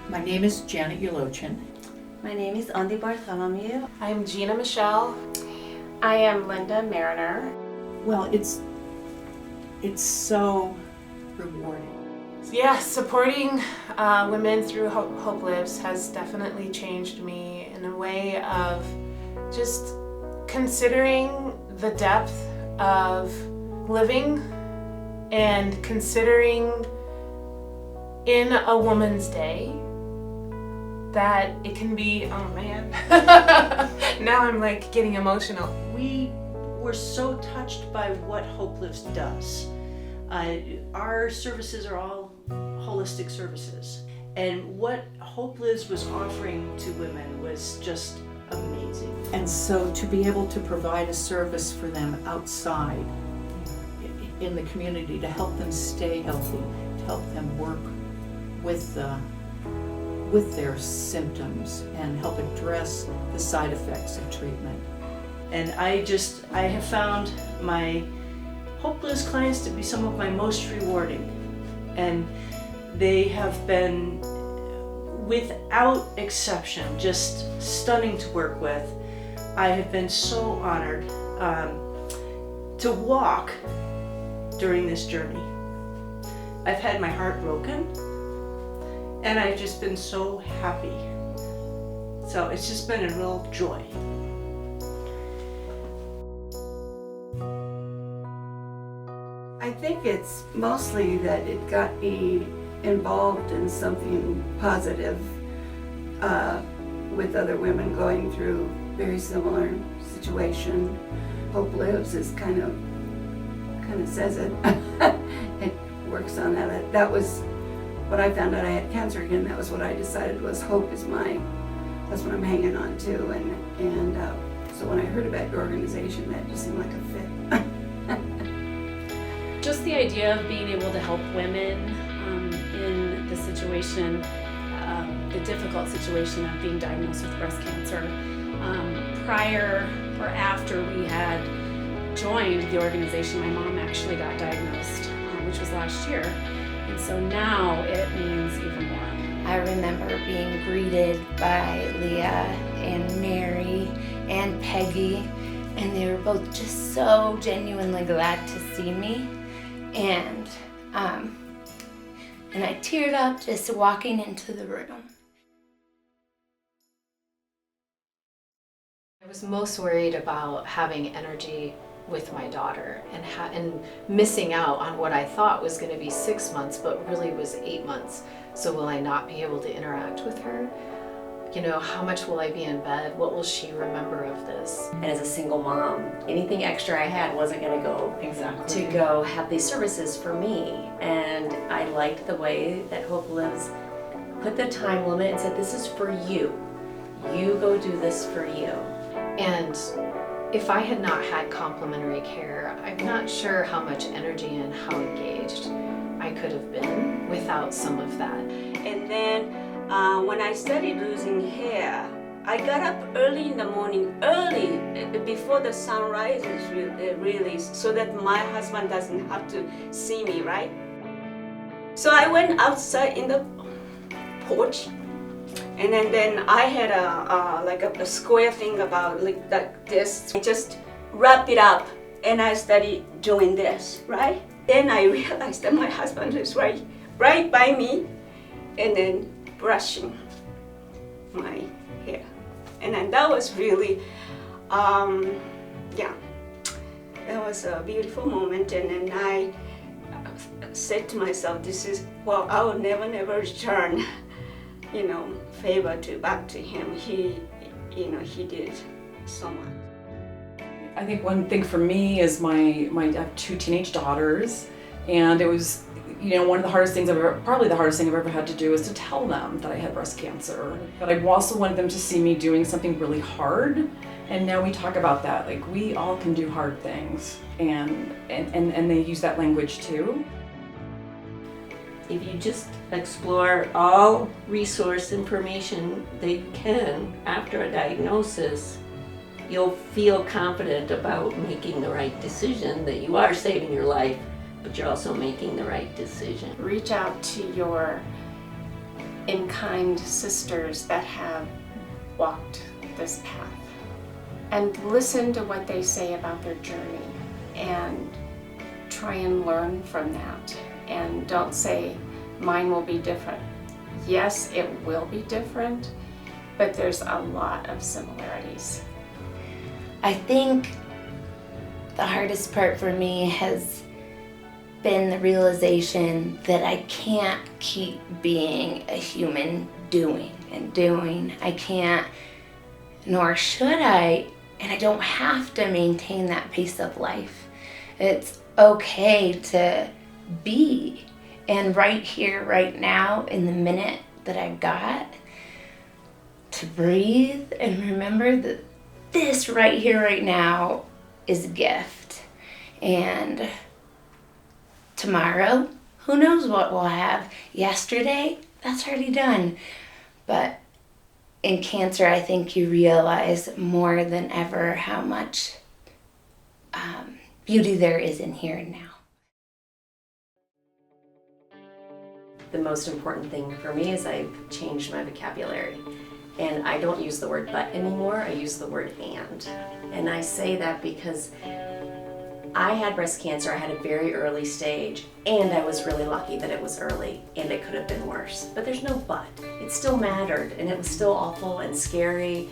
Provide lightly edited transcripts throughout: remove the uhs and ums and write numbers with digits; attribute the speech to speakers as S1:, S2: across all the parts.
S1: My name is Janet Ulochin.
S2: My name is Andy Bartholomew.
S3: I'm Gina Michelle.
S4: I am Linda Mariner.
S1: Well, it's so rewarding.
S3: Yeah, supporting women through Hope Lives has definitely changed me in a way of just considering the depth of living and considering in a woman's day that it can be, oh man, now I'm like getting emotional.
S5: We were so touched by what Hope Lives does. Our services are all holistic services, and what Hope Lives was offering to women was just amazing.
S1: And so to be able to provide a service for them outside in the community to help them stay healthy, to help them work with their symptoms and help address the side effects of treatment.
S5: And I have found my Hope Lives clients to be some of my most rewarding. And they have been, without exception, just stunning to work with. I have been so honored to walk during this journey. I've had my heart broken, and I've just been so happy. So it's just been a real joy.
S6: I think it's mostly that it got me involved in something positive with other women going through very similar situation. Hope Lives is kind of says it. It works on that. That was when I found out I had cancer again. That was what I decided was hope is that's what I'm hanging on to. And so when I heard about your organization, that just seemed like a fit.
S4: Just the idea of being able to help women in the situation, the difficult situation of being diagnosed with breast cancer. Prior or after we had joined the organization, my mom actually got diagnosed, which was last year. And so now it means even more.
S7: I remember being greeted by Leah and Mary and Peggy, and they were both just so genuinely glad to see me. And I teared up just walking into the room.
S8: I was most worried about having energy with my daughter and missing out on what I thought was going to be 6 months, but really was 8 months. So will I not be able to interact with her? You know, how much will I be in bed? What will she remember of this?
S9: And as a single mom, anything extra I had wasn't going to go to go have these services for me. And I liked the way that Hope Lives put the time limit and said, this is for you. You go do this for you.
S8: And if I had not had complementary care, I'm not sure how much energy and how engaged I could have been without some of that.
S10: And then when I started losing hair, I got up early in the morning, before the sun rises really, so that my husband doesn't have to see me, right? So I went outside in the porch, and then I had a square thing about like this. I just wrap it up, and I started doing this, right? Then I realized that my husband is right by me, and then brushing my hair. And then that was really, that was a beautiful moment. And then I said to myself, I will never return, favor back to him. He did so much.
S11: I think one thing for me is I have 2 teenage daughters, and it was, one of the hardest things probably the hardest thing I've ever had to do is to tell them that I had breast cancer. But I also wanted them to see me doing something really hard, and now we talk about that. Like, we all can do hard things, and they use that language too.
S12: If you just explore all resource information that you can after a diagnosis, you'll feel confident about making the right decision, that you are saving your life, but you're also making the right decision.
S4: Reach out to your
S13: kind sisters that have walked this path and listen to what they say about their journey and try and learn from that. And don't say, mine will be different. Yes, it will be different, but there's a lot of similarities.
S7: I think the hardest part for me has been the realization that I can't keep being a human doing and doing. I can't, nor should I, and I don't have to maintain that pace of life. It's okay to be, and right here, right now, in the minute that I've got, to breathe and remember that this right here, right now is a gift. And tomorrow, who knows what we'll have. Yesterday, that's already done. But in cancer, I think you realize more than ever how much beauty there is in here and now.
S9: The most important thing for me is I've changed my vocabulary. And I don't use the word but anymore, I use the word and. And I say that because I had breast cancer, I had a very early stage, and I was really lucky that it was early, and it could have been worse. But there's no but. It still mattered, and it was still awful and scary.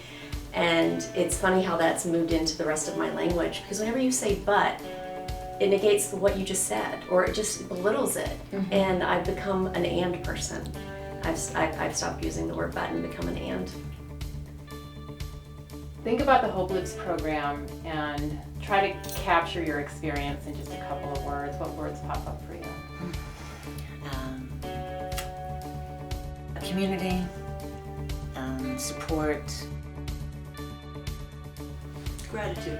S9: And it's funny how that's moved into the rest of my language, because whenever you say but, it negates what you just said, or it just belittles it. Mm-hmm. And I've become an and person. I've stopped using the word but and become an and.
S14: Think about the Hope Lives program and try to capture your experience in just a couple of words. What words pop up for you?
S15: Community, support,
S5: Gratitude.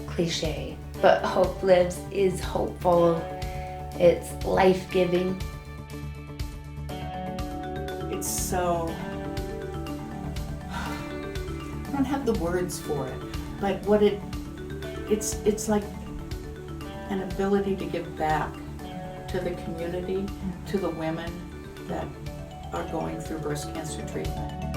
S7: Cliche, but Hope Lives is hopeful. It's life-giving.
S1: It's so, I don't have the words for it, but what it's like an ability to give back to the community, to the women that are going through breast cancer treatment.